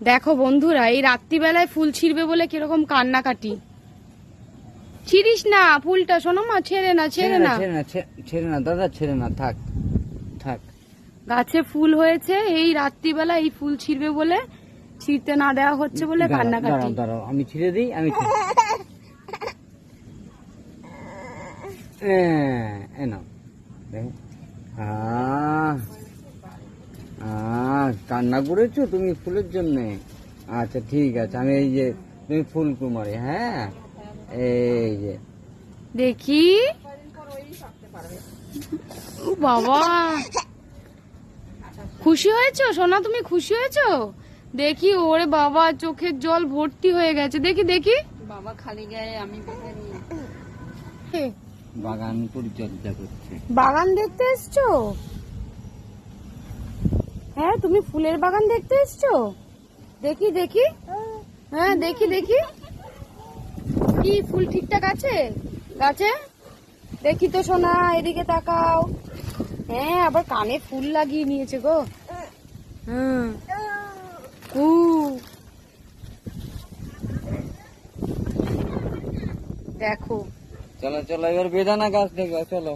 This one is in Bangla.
দেখো বন্ধুরা, এই রাত্রিবেলায় ফুল ছিঁড়বে বলে কিরকম কান্নাকাটি। ছিড়িস না ফুলটা, শোনো মা, ছেড়ে না ছেড়ে না দাদা, ছেড়ে না, থাক থাক। গাছে ফুল হয়েছে, এই রাত্রিবেলা এই ফুল ছিঁড়বে বলে, ছিঁড়তে না দেওয়া হচ্ছে বলে কান্নাকাটি। দাঁড়াও, আমি ছিঁড়ে দিই, আমি কান্না করেছো তুমি ফুলের জন্য? আচ্ছা ঠিক আছে, আমি এই যে তুমি ফুল কুমারী, হ্যাঁ এই যে দেখি। ও বাবা, খুশি হয়েছো সোনা? তুমি খুশি হয়েছো? দেখি, ওরে বাবা, চোখের জল ভর্তি হয়ে গেছে। দেখি দেখি বাবা খালি গায়ে আমি বাগান পরিচর্যা করছে। বাগান দেখতে এসছো? হ্যাঁ, তুমি ফুলের বাগান দেখতে এসছো? দেখি দেখি, হ্যাঁ দেখি দেখি, কি ফুল ঠিকঠাক আছে গাছে? দেখি তো সোনা, এদিকে তাকাও। হ্যাঁ, আবার কানে ফুল লাগিয়ে নিয়েছে গো। হুম, দেখো। চলো চলো, এবার বেদানা গাছ দেখো, চলো।